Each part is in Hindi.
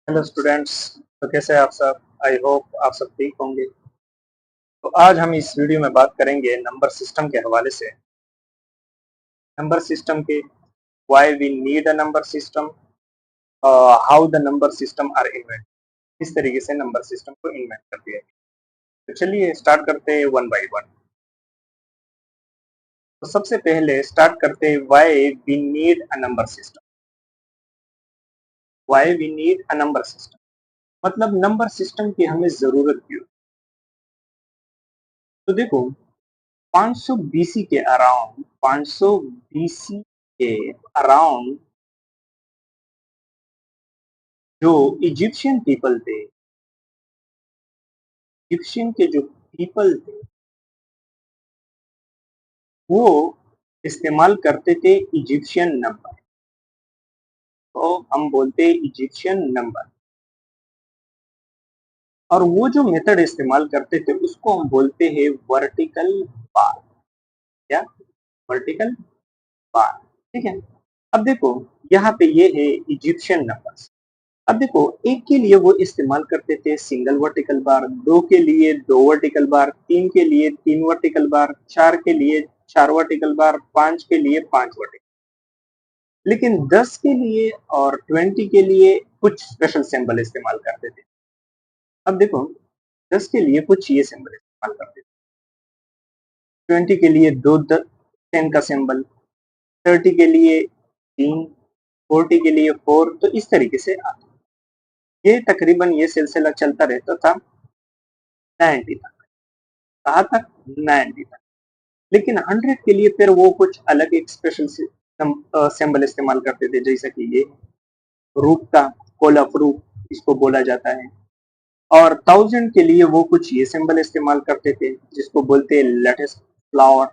Hello students. तो कैसे हैं आप सब? आई होप आप सब ठीक होंगे। तो आज हम इस वीडियो में बात करेंगे नंबर सिस्टम के हवाले से। नंबर सिस्टम के why we need a number system, how the number system are invent. इस तरीके से नंबर सिस्टम को इन्वेंट कर दिया गया। तो चलिए स्टार्ट करते हैं वन बाय वन। तो सबसे पहले स्टार्ट करते हैं why we need a number system. Why we need a number system मतलब नंबर सिस्टम की हमें जरूरत क्यों। तो देखो, 500 बीसी के अराउंड 500 बीसी के अराउंड जो इजिप्शियन पीपल थे, इजिप्शियन के जो पीपल थे वो इस्तेमाल करते थे इजिप्शियन नंबर। तो हम बोलते हैं इजिप्शियन नंबर। और वो जो मेथड इस्तेमाल करते थे उसको हम बोलते हैं वर्टिकल बार। क्या? Vertical bar. ठीक है। अब देखो, यहाँ पे ये है इजिप्शियन नंबर्स। अब देखो, एक के लिए वो इस्तेमाल करते थे सिंगल वर्टिकल बार, दो के लिए दो वर्टिकल बार, तीन के लिए तीन वर्टिकल बार, चार के लिए चार वर्टिकल बार, पांच के लिए पांच वर्टिकल। लेकिन 10 के लिए और 20 के लिए कुछ स्पेशल सिंबल इस्तेमाल करते थे। अब देखो, 10 के लिए कुछ ये सिंबल इस्तेमाल करते थे, 20 के लिए दो 10 का सिंबल, 30 के लिए तीन, 40 के लिए फोर। तो इस तरीके से ये तकरीबन ये सिलसिला चलता रहता था 90 तक। कहाँ तक? 90 तक। लेकिन 100 के लिए फिर वो कुछ अलग एक स्पेशल सिंबल इस्तेमाल करते थे, जैसे कि ये रूट का कॉल ऑफ रूट इसको बोला जाता है। और 1000 के लिए वो कुछ ये सिंबल इस्तेमाल करते थे जिसको बोलते हैं लेटेस्ट फ्लावर।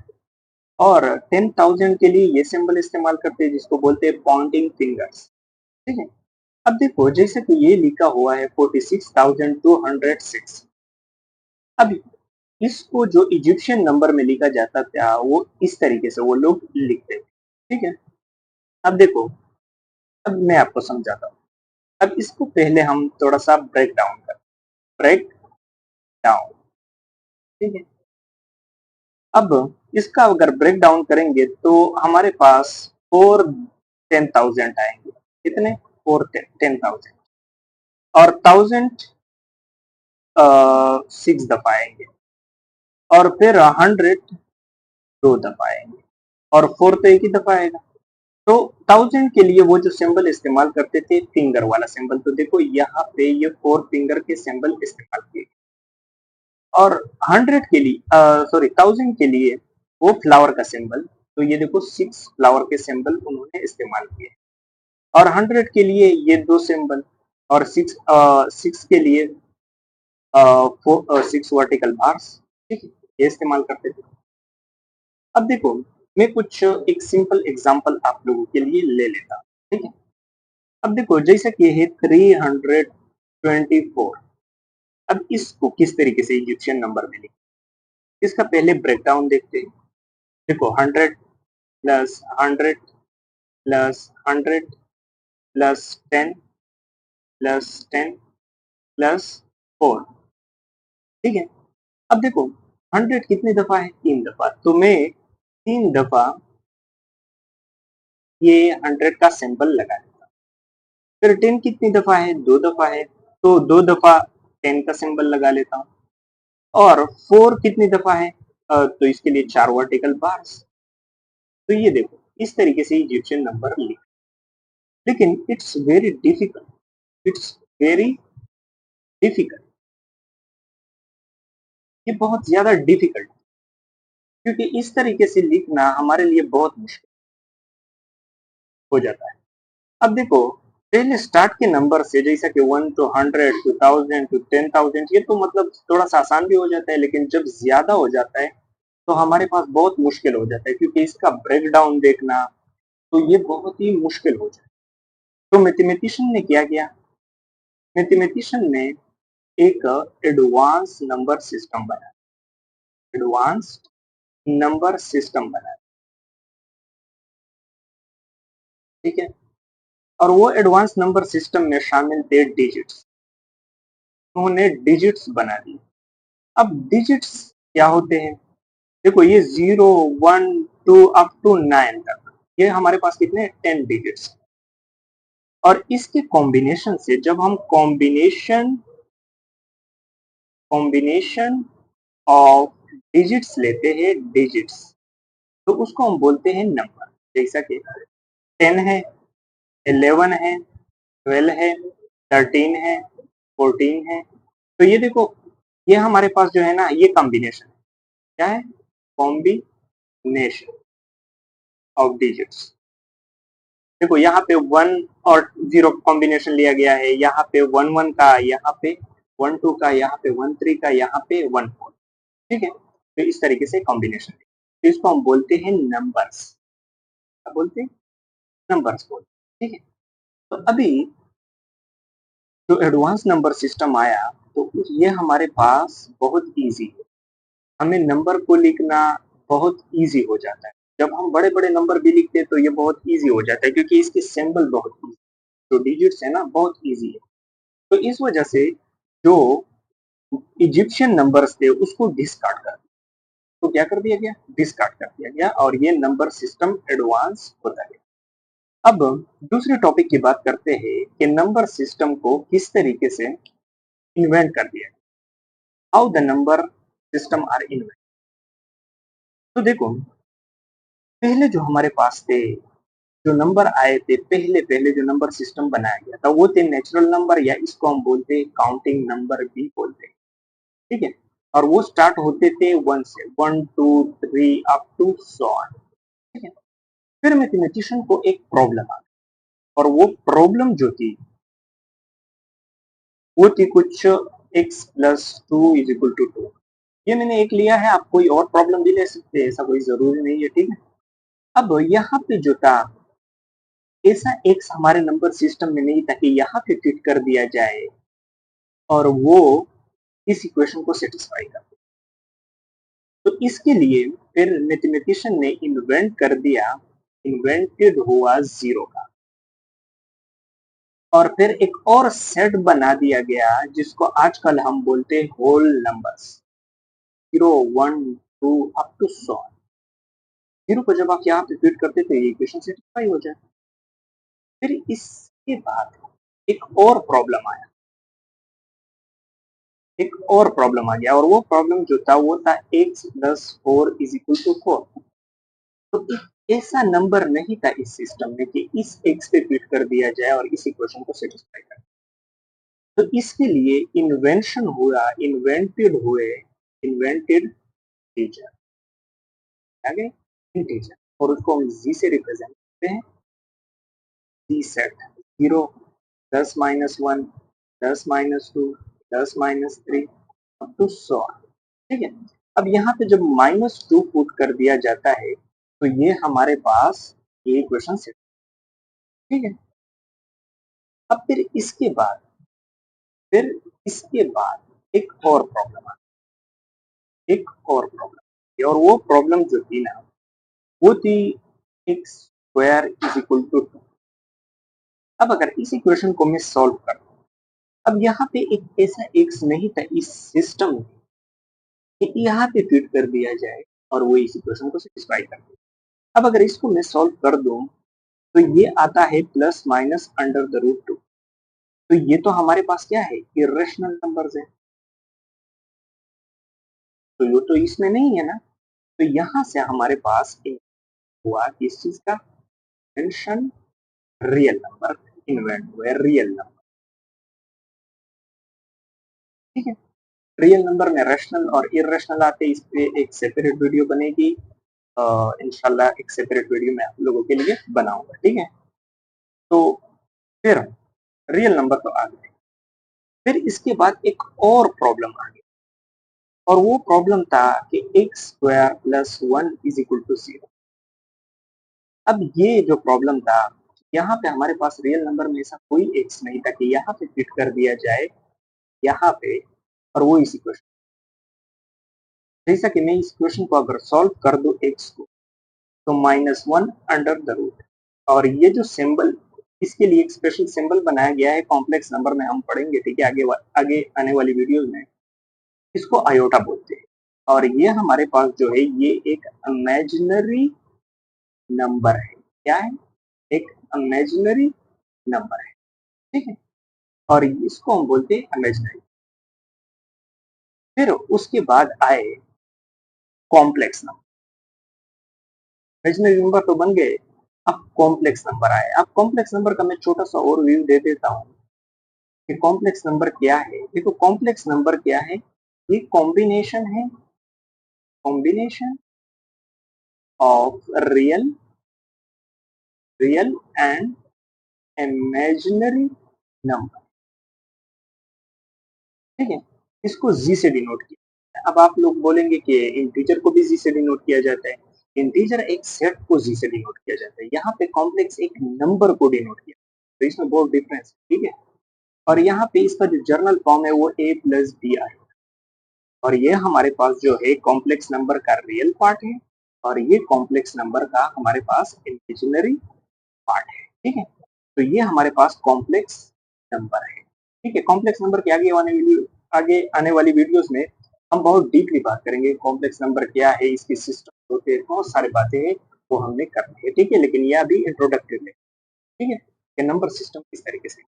और 10,000 के लिए ये सिंबल इस्तेमाल करते हैं जिसको बोलते हैं पॉइंटिंग फिंगर्स। ठीक है। अब देखो, जैसे कि ये लिखा हुआ है 46,206। अब इसको जो इजिप्शियन नंबर में लिखा जाता था वो इस तरीके से वो लोग लिखते थे। ठीक है। अब देखो, अब मैं आपको समझाता हूँ। अब इसको पहले हम थोड़ा सा ब्रेक डाउन कर, ब्रेक डाउन। ठीक है। अब इसका अगर ब्रेक डाउन करेंगे तो हमारे पास फोर 10,000 आएंगे। कितने? फोर 10,000। और 1000 सिक्स दफा आएंगे। और फिर 100 दो दफा आएंगे। और फोर तो एक ही दफा आएगा। तो 1000 के लिए वो जो सिंबल इस्तेमाल करते थे फिंगर वाला सिंबल, तो देखो यहाँ पे ये फोर फिंगर के सिंबल इस्तेमाल किए। और 100 के लिए, सॉरी 1000 के लिए वो फ्लावर का सिंबल, तो ये देखो सिक्स फ्लावर के सिंबल उन्होंने इस्तेमाल किए। और 100 के लिए ये दो सिंबल। और सिक्स के लिए सिक्स वर्टिकल बार्स। ठीक है, ये इस्तेमाल करते थे। अब देखो, मैं कुछ एक सिंपल एग्जांपल आप लोगों के लिए ले लेता हूँ। ठीक है। अब देखो, जैसा कि है 324। अब इसको किस तरीके से इजिप्शियन नंबर में लिखें, इसका पहले ब्रेकडाउन देखते हैं। देखो, 100 plus 100 plus 100 plus 10 plus 10 plus 4। ठीक है। अब देखो, 100 कितनी दफा है? तीन दफा। तो मैं तीन दफा ये 100 का सिंबल लगा देता। फिर 10 कितनी दफा है? दो दफा है। तो दो दफा 10 का सिंबल लगा लेता हूँ। और फोर कितनी दफा है? तो इसके लिए चार वर्टिकल बार्स। तो ये देखो, इस तरीके से इजिप्शियन नंबर लिख। लेकिन it's very difficult, it's very difficult. ये बहुत ज्यादा डिफिकल्ट, क्योंकि इस तरीके से लिखना हमारे लिए बहुत मुश्किल हो जाता है। अब देखो, पहले स्टार्ट के नंबर से, जैसा कि 1 to 100 to 1000 to 10,000, ये तो मतलब थोड़ा सा आसान भी हो जाता है। लेकिन जब ज्यादा हो जाता है तो हमारे पास बहुत मुश्किल हो जाता है, क्योंकि इसका ब्रेक डाउन देखना तो ये बहुत ही मुश्किल हो जाता है। तो मैथमेटिशियन ने क्या किया? मैथमेटिशियन ने एक एडवांस नंबर सिस्टम बनाया। एडवांस्ड नंबर सिस्टम बनाया। ठीक है। और वो एडवांस नंबर सिस्टम में शामिल थे डिजिट्स। उन्होंने डिजिट्स बना दिए। अब डिजिट्स क्या होते हैं? देखो ये 0, 1, 2 अप टू 9 तक, ये हमारे पास कितने 10 डिजिट्स। और इसके कॉम्बिनेशन से जब हम कॉम्बिनेशन ऑफ डिजिट्स लेते हैं, डिजिट्स, तो उसको हम बोलते हैं नंबर। जैसा कि 10 है, 11 है, 12 है, 13 है, 14 है। तो ये देखो, ये हमारे पास जो है ना, ये कॉम्बिनेशन है। क्या है? Combination of digits. देखो यहाँ पे 1 और 0 कॉम्बिनेशन लिया गया है, यहाँ पे 1 1 का, यहाँ पे 1 2 का, यहाँ पे 1 3 का, यहाँ पे 1 4। ठीक है, तो इस तरीके से कॉम्बिनेशन है। तो इसको हम बोलते हैं नंबर्स। क्या बोलते हैं? नंबर्स बोलते हैं। ठीक है, तो अभी जो एडवांस नंबर सिस्टम आया, तो ये हमारे पास बहुत इजी है। हमें नंबर को लिखना बहुत इजी हो जाता है। जब हम बड़े बड़े नंबर भी लिखते हैं तो ये बहुत इजी हो जाता है, क्योंकि इसके सिंबल बहुत इजी, जो डिजिट्स है ना, बहुत इजी है। तो इस वजह से जो इजिप्शियन नंबर्स थे उसको डिस्कार्ड कर, तो क्या कर दिया गया? डिस्कार्ड कर दिया गया, और ये नंबर सिस्टम एडवांस होता गया। अब दूसरे टॉपिक की बात करते हैं कि नंबर सिस्टम को किस तरीके से इन्वेंट कर दिया, how the number system are invent. तो देखो, पहले जो हमारे पास थे, जो नंबर आए थे, पहले पहले जो नंबर सिस्टम बनाया गया था, वो थे नेचुरल नंबर, या इसको हम बोलते हैं काउंटिंग नंबर भी बोलते हैं। ठीक है, और वो स्टार्ट होते थे 1 से, 1 2 3 अप टू सो ऑन। ठीक है, फिर मैथमेटिशियन को एक प्रॉब्लम आ गई, और वो प्रॉब्लम जो थी वो थी कुछ x plus 2 is equal to 2। ये मैंने एक लिया है, आप कोई और प्रॉब्लम भी ले सकते हैं, ऐसा कोई जरूरी नहीं है। ठीक है, अब यहाँ पे जो था, ऐसा एक्स हमारे नंबर सिस्टम में नहीं था कि यहाँ पे फिट कर दिया जाए और वो इस इक्वेशन को सेटिस्फाई कर। तो इसके लिए फिर मैथमेटिशियन ने इन्वेंट कर दिया, इन्वेंटेड हुआ जीरो का, और फिर एक और सेट बना दिया गया जिसको आजकल हम बोलते हैं whole numbers, 0 1 2 up to so. Zero को जब आप यहाँ पे फिट करते थे, ये इक्वेशन सेटिस्फाई हो जाए। फिर इसके बाद एक और प्रॉब्लम आया, एक और प्रॉब्लम आ गया, और वो प्रॉब्लम जो था वो था x plus 4 is equal to 4। तो एक ऐसा नंबर नहीं था इस सिस्टम में कि इस x पे फिट कर दिया जाए और इस इक्वेशन को सेटिस्फाई करे। तो इसके लिए इन्वेंशन हुआ, इन्वेंटेड हुए, इन्वेंटेड टीचर, आगे इंटीजर, और उसको हम जी से रिप्रेजेंट करते हैं, G set, 0, 10 minus 1, 10 minus 2, 10 minus 3 up to 100। ठीक है, अब यहाँ पे जब -2 पुट कर दिया जाता है तो ये हमारे पास ये इक्वेशन सेट। ठीक है, अब फिर इसके बाद एक और प्रॉब्लम आई, एक और प्रॉब्लम, और वो प्रॉब्लम जो थी ना, वो थी x square is equal to 2। अब अगर इस इक्वेशन को मैं सॉल्व कर, अब यहाँ पे एक ऐसा एक्स नहीं था इस सिस्टम में कि यहाँ पे फिट कर दिया जाए और वो इस इक्वेशन को सेटिस्फाई कर दे। अब अगर इसको मैं सॉल्व कर दूं तो ये आता है plus minus under the root 2। तो ये तो हमारे पास क्या है? इरेशनल नंबर्स है, तो ये तो इसमें नहीं है ना। तो यहाँ से हमारे पास एक हुआ किस चीज का इन्वेंशन, रियल नंबर इन्वेंट हुए, रियल नंबर। ठीक है, रियल नंबर में रैशनल और इरेशनल आते, इस पे एक सेपरेट वीडियो बनेगी, इंशाल्लाह एक सेपरेट वीडियो मैं आप लोगों के लिए बनाऊंगा। ठीक है, तो फिर रियल नंबर तो आ गए, फिर इसके बाद एक और प्रॉब्लम आ गई, और वो प्रॉब्लम था कि x square plus 1 is equal to 0। अब ये जो प्रॉब्लम था, यहाँ पे हमारे पास रियल नंबर में ऐसा कोई एक्स नहीं था कि यहाँ पे फिट कर दिया जाए यहाँ पे, और वो इस इक्वेशन, जैसा कि मैं इस इक्वेशन को अगर सॉल्व कर दूं एक्स को, तो -1 अंडर द रूट, और ये जो सिंबल इसके लिए एक स्पेशल सिंबल बनाया गया है, कॉम्प्लेक्स नंबर में हम पढ़ेंगे, ठीक है, आगे आने वाली वीडियोस में। इसको आयोटा बोलते हैं और ये हमारे पास जो है ये एक इमेजिनरी नंबर है। क्या है? एक इमेजिनरी नंबर है, ठीक है, और इसको हम बोलते हैं इमेजिनरी। फिर उसके बाद आए कॉम्प्लेक्स नंबर। इमेजिनरी नंबर तो बन गए, अब कॉम्प्लेक्स नंबर आए। अब कॉम्प्लेक्स नंबर का मैं छोटा सा और व्यू दे देता हूँ कि कॉम्प्लेक्स नंबर क्या है। देखो कॉम्प्लेक्स नंबर क्या है, ये कॉम्बिनेशन है, combination of real real and imaginary number, ठीक है, इसको जी से डिनोट किया जाता है। अब आप लोग बोलेंगे कि इंटीजर को भी जी से डिनोट किया जाता है। इंटीजर एक सेट को जी से डिनोट किया जाता है, यहाँ पे कॉम्प्लेक्स एक नंबर को डिनोट किया, तो इसमें बहुत डिफरेंस है, ठीक है। और यहाँ पे इसका जो जर्नल फॉर्म है वो a प्लस बी आई, और ये हमारे पास जो है कॉम्प्लेक्स नंबर का रियल पार्ट है और ये कॉम्प्लेक्स नंबर का हमारे पास इमेजिनरी पार्ट है, ठीक है। तो ये हमारे पास कॉम्प्लेक्स नंबर है, ठीक है। कॉम्प्लेक्स नंबर के आगे आने वाली वीडियोस में हम बहुत डीपली बात करेंगे, कॉम्प्लेक्स नंबर क्या है, इसके सिस्टम होते हैं, बहुत सारी बातें हैं वो हमने करनी है, ठीक है। लेकिन यह अभी इंट्रोडक्टरी है, ठीक है, कि नंबर सिस्टम किस तरीके से।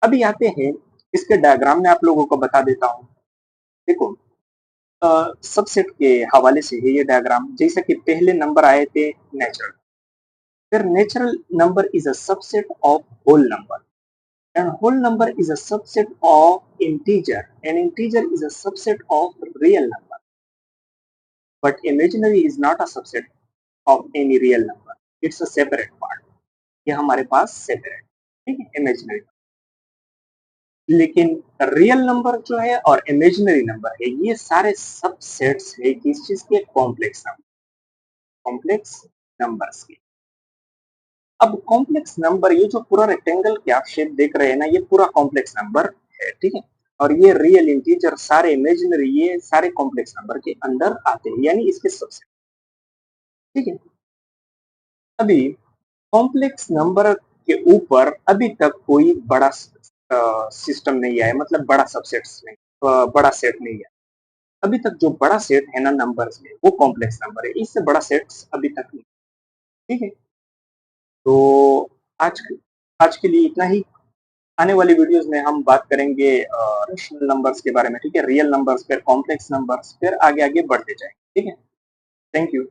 अभी आते हैं इसके डायग्राम में आप लोगों को बता देता हूँ। देखो सबसेट के हवाले से है ये डायग्राम। जैसा कि पहले नंबर आए थे नेचुरल, फिर natural number is a subset of whole number and whole number is a subset of integer and integer is a subset of real number, but imaginary is not a subset of any real number, it's a separate part। ये हमारे पास सेपरेट, ठीक है, इमेजिनरी। लेकिन रियल नंबर जो है और इमेजिनरी नंबर है ये सारे सबसेट्स है किस चीज के? कॉम्प्लेक्स नंबर, कॉम्प्लेक्स नंबर्स के। अब कॉम्प्लेक्स नंबर, ये जो पूरा रेक्टेंगल के आप शेप देख रहे हैं ना, ये पूरा कॉम्प्लेक्स नंबर है, ठीक है। और ये रियल इंटीजर सारे इमेजिनरी ये सारे कॉम्प्लेक्स नंबर के अंदर आते हैं, यानी इसके सबसेट, ठीक है। अभी कॉम्प्लेक्स नंबर के ऊपर अभी तक कोई बड़ा सिस्टम नहीं आया, मतलब बड़ा सबसेट्स नहीं, बड़ा सेट नहीं है। अभी तक जो बड़ा सेट है ना नंबर्स में वो कॉम्प्लेक्स नंबर है, इससे बड़ा सेट्स अभी तक नहीं, ठीक है। तो आज आज के लिए इतना ही। आने वाली वीडियोस में हम बात करेंगे रेशनल नंबर्स के बारे में, ठीक है, रियल नंबर्स, फिर कॉम्प्लेक्स नंबर्स, फिर आगे आगे बढ़ते जाएंगे, ठीक है। Thank you.